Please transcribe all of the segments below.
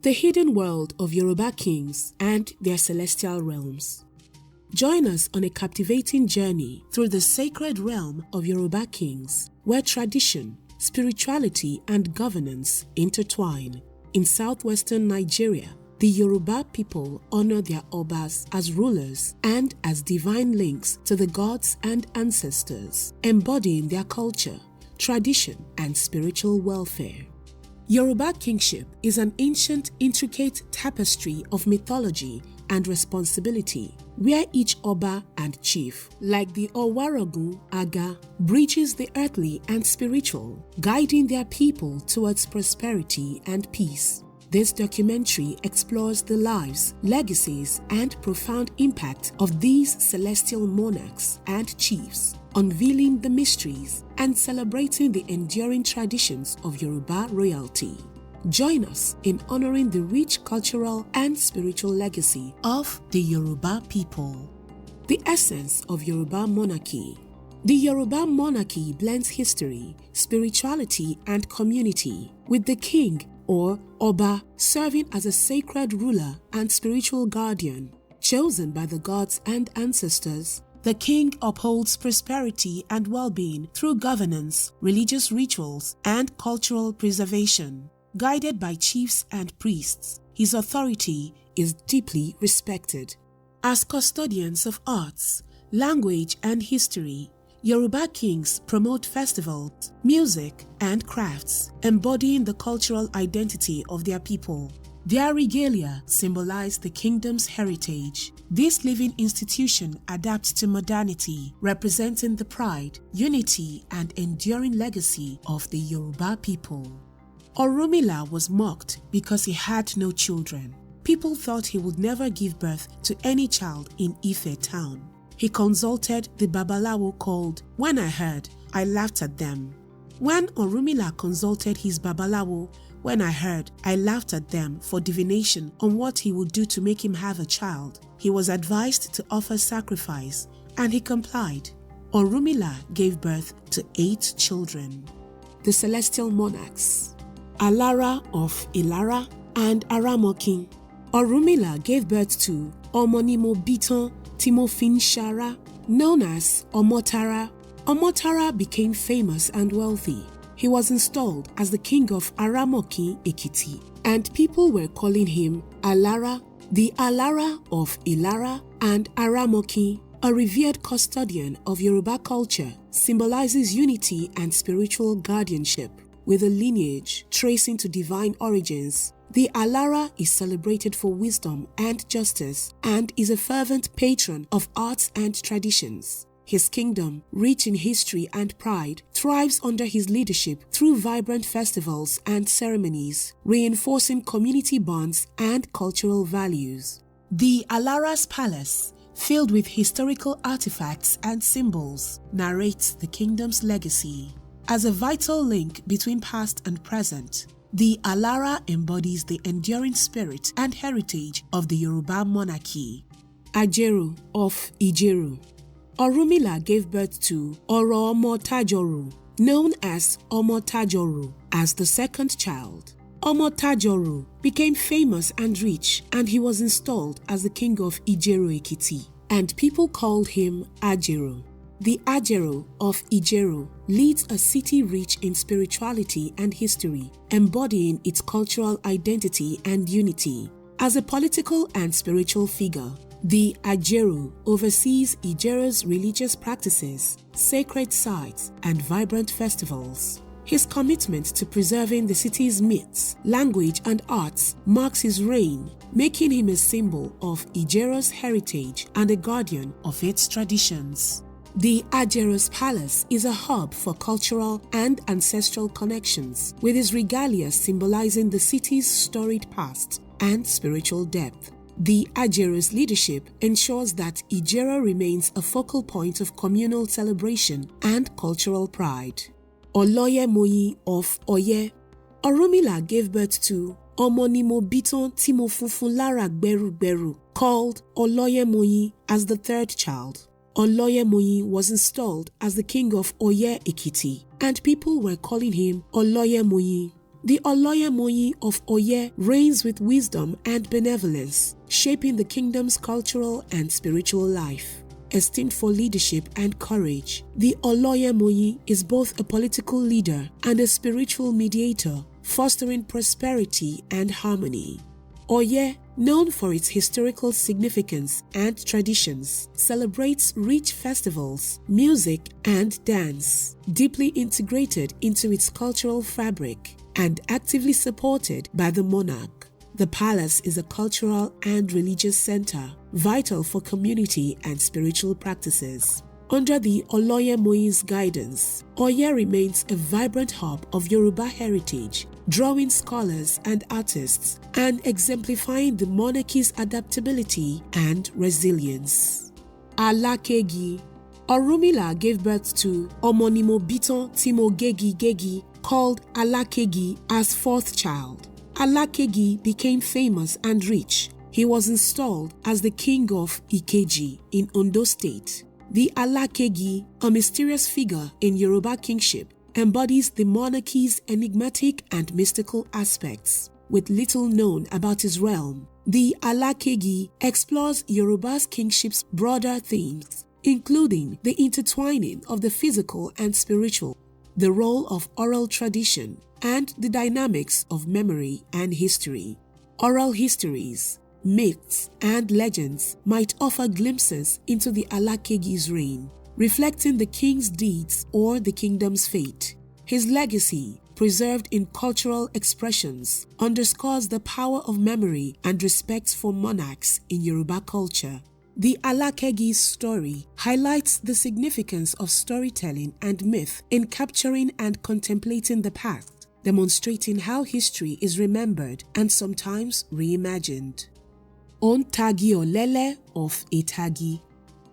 The Hidden World of Yoruba Kings and Their Celestial Realms. Join us on a captivating journey through the sacred realm of Yoruba Kings, where tradition, spirituality, and governance intertwine. In southwestern Nigeria, the Yoruba people honor their Obas as rulers and as divine links to the gods and ancestors, embodying their culture, tradition, and spiritual welfare. Yoruba kingship is an ancient, intricate tapestry of mythology and responsibility, where each Oba and chief, like the Owaragun Aga, bridges the earthly and spiritual, guiding their people towards prosperity and peace. This documentary explores the lives, legacies, and profound impact of these celestial monarchs and chiefs, unveiling the mysteries and celebrating the enduring traditions of Yoruba royalty. Join us in honoring the rich cultural and spiritual legacy of the Yoruba people. The essence of Yoruba monarchy. The Yoruba monarchy blends history, spirituality, and community, with the king or Oba serving as a sacred ruler and spiritual guardian, chosen by the gods and ancestors. The king upholds prosperity and well-being through governance, religious rituals, and cultural preservation. Guided by chiefs and priests, his authority is deeply respected. As custodians of arts, language, and history, Yoruba kings promote festivals, music, and crafts, embodying the cultural identity of their people. Their regalia symbolize the kingdom's heritage. This living institution adapts to modernity, representing the pride, unity, and enduring legacy of the Yoruba people. Orunmila was mocked because he had no children. People thought he would never give birth to any child in Ife town. He consulted the Babalawo called When I Heard, I Laughed at Them. When Orunmila consulted his Babalawo, When I Heard, I Laughed at Them for divination on what he would do to make him have a child, he was advised to offer sacrifice, and he complied. Orunmila gave birth to 8 children. The Celestial Monarchs. Alara of Ilara and Aramokin. Orunmila gave birth to Omonimo Biton Timofin Shara, known as Omotara. Omotara became famous and wealthy. He was installed as the king of Aramokin Ekiti, and people were calling him Alara. The Alara of Ilara and Aramokin, a revered custodian of Yoruba culture, symbolizes unity and spiritual guardianship. With a lineage tracing to divine origins, the Alara is celebrated for wisdom and justice and is a fervent patron of arts and traditions. His kingdom, rich in history and pride, thrives under his leadership through vibrant festivals and ceremonies, reinforcing community bonds and cultural values. The Alara's palace, filled with historical artifacts and symbols, narrates the kingdom's legacy. As a vital link between past and present, the Alara embodies the enduring spirit and heritage of the Yoruba monarchy. Aeru of Ilara. Orunmila gave birth to Omo-Tajoru, known as Omo-Tajoru, as the second child. Omo-Tajoru became famous and rich, and he was installed as the king of Ijeru Ekiti, and people called him Aeru. The Aeru of Ilara leads a city rich in spirituality and history, embodying its cultural identity and unity. As a political and spiritual figure, the Aeru oversees Ijera's religious practices, sacred sites, and vibrant festivals. His commitment to preserving the city's myths, language, and arts marks his reign, making him a symbol of Ijera's heritage and a guardian of its traditions. The Aeru's palace is a hub for cultural and ancestral connections, with his regalia symbolizing the city's storied past and spiritual depth. The Aeru's leadership ensures that Ijera remains a focal point of communal celebration and cultural pride. Oloyemoyin of Oye. Orunmila gave birth to Omonimo Biton Timofun Lara Gberu, called Oloyemoyin, as the third child. Oloyemoyin was installed as the king of Oye Ekiti, and people were calling him Oloyemoyin. The Oloyemoyin of Oye reigns with wisdom and benevolence, shaping the kingdom's cultural and spiritual life. Esteemed for leadership and courage, the Oloyemoyin is both a political leader and a spiritual mediator, fostering prosperity and harmony. Oye, known for its historical significance and traditions, celebrates rich festivals, music, and dance, deeply integrated into its cultural fabric and actively supported by the monarch. The palace is a cultural and religious center, vital for community and spiritual practices. Under the Oloyemoyin's guidance, Oye remains a vibrant hub of Yoruba heritage, drawing scholars and artists and exemplifying the monarchy's adaptability and resilience. Alaki. Orunmila gave birth to Omonimo Biton Timo Gegi called Alaki as fourth child. Alaki became famous and rich. He was installed as the king of Ikeji in Ondo State. The Alaki, a mysterious figure in Yoruba kingship, embodies the monarchy's enigmatic and mystical aspects. With little known about his realm, the Alaki explores Yoruba's kingship's broader themes, including the intertwining of the physical and spiritual, the role of oral tradition, and the dynamics of memory and history. Oral histories, myths, and legends might offer glimpses into the Alaki's reign, reflecting the king's deeds or the kingdom's fate. His legacy, preserved in cultural expressions, underscores the power of memory and respect for monarchs in Yoruba culture. The Alaki's story highlights the significance of storytelling and myth in capturing and contemplating the past, demonstrating how history is remembered and sometimes reimagined. Ontagi Olele of Itagi.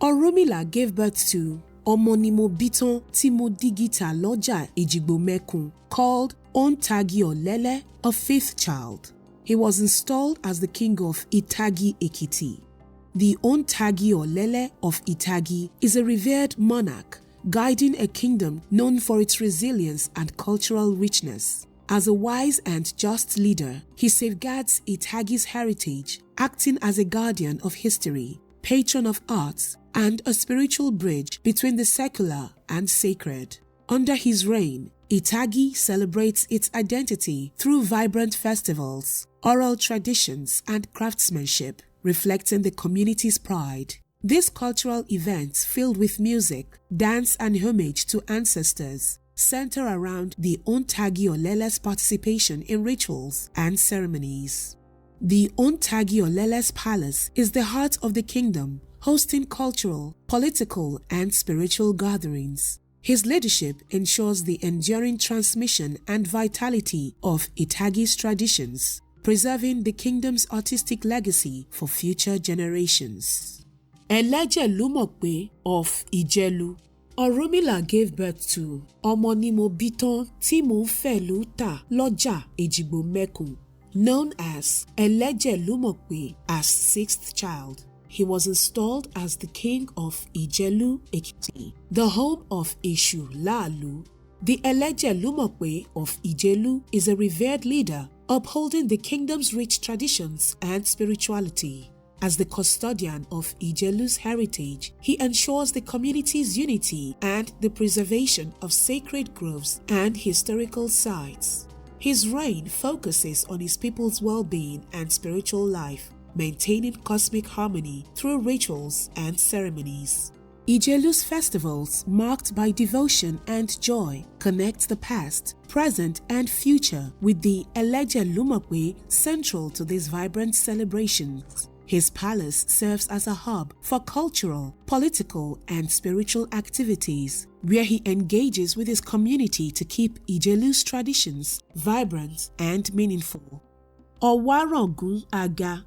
Orunmila gave birth to Omonimo Biton Timo Digita Loja Ejigbo Mekun, called Ontagi Olele, a fifth child. He was installed as the king of Itagi Ekiti. The Ontagi Olele of Itagi is a revered monarch, guiding a kingdom known for its resilience and cultural richness. As a wise and just leader, he safeguards Itagi's heritage, acting as a guardian of history, patron of arts, and a spiritual bridge between the secular and sacred. Under his reign, Itagi celebrates its identity through vibrant festivals, oral traditions, and craftsmanship, reflecting the community's pride. These cultural events, filled with music, dance, and homage to ancestors, center around the Ontagi Olele's participation in rituals and ceremonies. The Ontagi Olele's palace is the heart of the kingdom, hosting cultural, political, and spiritual gatherings. His leadership ensures the enduring transmission and vitality of Itagi's traditions, preserving the kingdom's artistic legacy for future generations. Elejelumope of Ijelu. Orunmila gave birth to Omonimo Biton Timo Felu Ta Loja Ejigbo Mekun, known as Elejelumope, as sixth child. He was installed as the king of Ijelu Ekiti, the home of Eshu Laalu. The Elejelumope of Ijelu is a revered leader, upholding the kingdom's rich traditions and spirituality. As the custodian of Ijelu's heritage, he ensures the community's unity and the preservation of sacred groves and historical sites. His reign focuses on his people's well-being and spiritual life, maintaining cosmic harmony through rituals and ceremonies. Ijelu's festivals, marked by devotion and joy, connect the past, present, and future, with the Elejelumope central to these vibrant celebrations. His palace serves as a hub for cultural, political, and spiritual activities, where he engages with his community to keep Ijelu's traditions vibrant and meaningful. Owarogun Aga.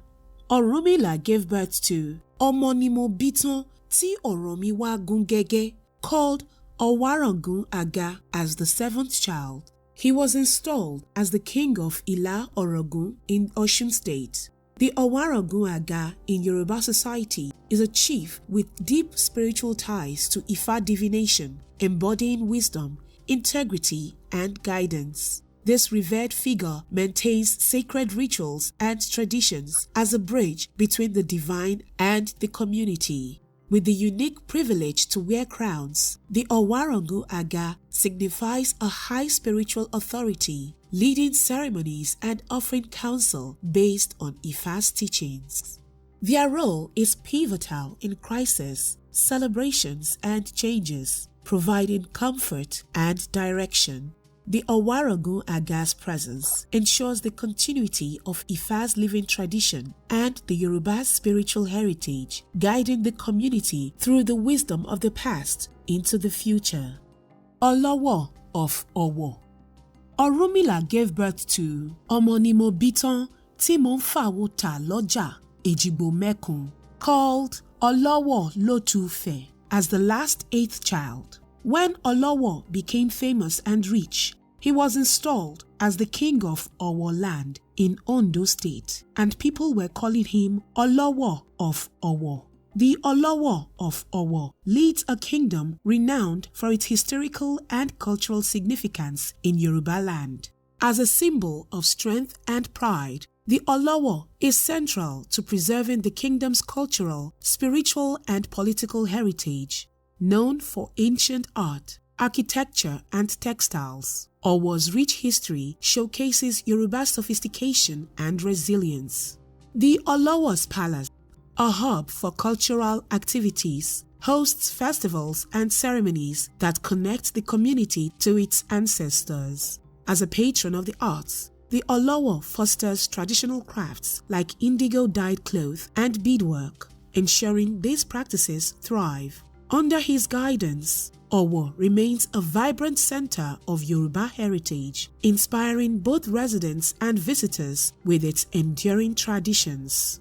Orunmila gave birth to Omonimo Biton Ti Oromiwa Gungege, called Owarogun Aga, as the seventh child. He was installed as the king of Ila Orogun in Osun State. The Owarogun Aga in Yoruba society is a chief with deep spiritual ties to Ifa divination, embodying wisdom, integrity, and guidance. This revered figure maintains sacred rituals and traditions as a bridge between the divine and the community. With the unique privilege to wear crowns, the Owarongu Aga signifies a high spiritual authority, leading ceremonies and offering counsel based on Ifa's teachings. Their role is pivotal in crisis, celebrations, and changes, providing comfort and direction. The Owarongu Aga's presence ensures the continuity of Ifa's living tradition and the Yoruba's spiritual heritage, guiding the community through the wisdom of the past into the future. Alara of Owo. Orunmila gave birth to Omonimo Biton Timon Fawota Loja Ejigbo Mekun, called Olowo Lotufe, as the last 8th child. When Olowo became famous and rich, he was installed as the king of Owo land in Ondo State, and people were calling him Olowo of Owo. The Olowo of Owo leads a kingdom renowned for its historical and cultural significance in Yoruba land. As a symbol of strength and pride, the Olowo is central to preserving the kingdom's cultural, spiritual, and political heritage. Known for ancient art, architecture, and textiles, Owo's rich history showcases Yoruba's sophistication and resilience. The Olowo's Palace, a hub for cultural activities, hosts festivals and ceremonies that connect the community to its ancestors. As a patron of the arts, the Olowo fosters traditional crafts like indigo-dyed cloth and beadwork, ensuring these practices thrive. Under his guidance, Owo remains a vibrant center of Yoruba heritage, inspiring both residents and visitors with its enduring traditions.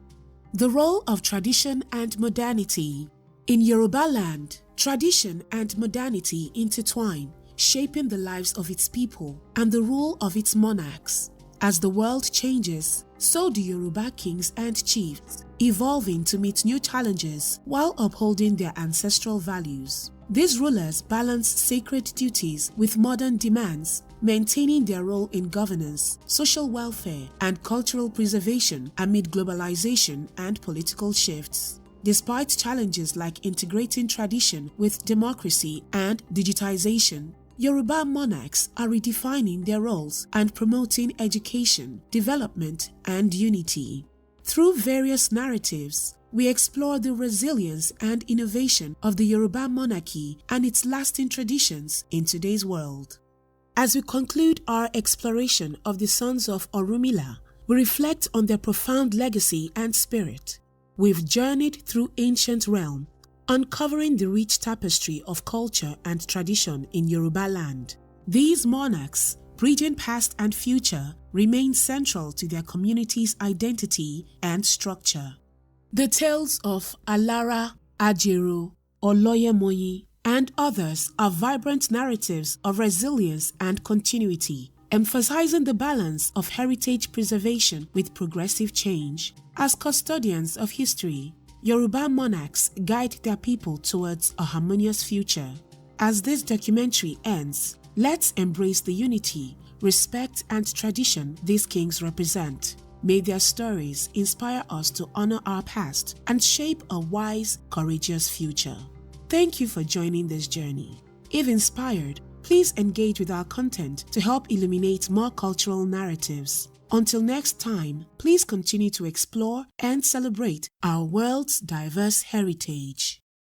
The role of tradition and modernity. In Yoruba land, tradition and modernity intertwine, shaping the lives of its people and the rule of its monarchs. As the world changes, so do Yoruba kings and chiefs, evolving to meet new challenges while upholding their ancestral values. These rulers balance sacred duties with modern demands, maintaining their role in governance, social welfare, and cultural preservation amid globalization and political shifts. Despite challenges like integrating tradition with democracy and digitization, Yoruba monarchs are redefining their roles and promoting education, development, and unity. Through various narratives, we explore the resilience and innovation of the Yoruba monarchy and its lasting traditions in today's world. As we conclude our exploration of the sons of Orunmila, we reflect on their profound legacy and spirit. We've journeyed through ancient realm, uncovering the rich tapestry of culture and tradition in Yoruba land. These monarchs, bridging past and future, remain central to their community's identity and structure. The tales of Alara, Ajeru, Oloyemoyin, and others are vibrant narratives of resilience and continuity, emphasizing the balance of heritage preservation with progressive change. As custodians of history, Yoruba monarchs guide their people towards a harmonious future. As this documentary ends, let's embrace the unity, respect, and tradition these kings represent. May their stories inspire us to honor our past and shape a wise, courageous future. Thank you for joining this journey. If inspired, please engage with our content to help illuminate more cultural narratives. Until next time, please continue to explore and celebrate our world's diverse heritage.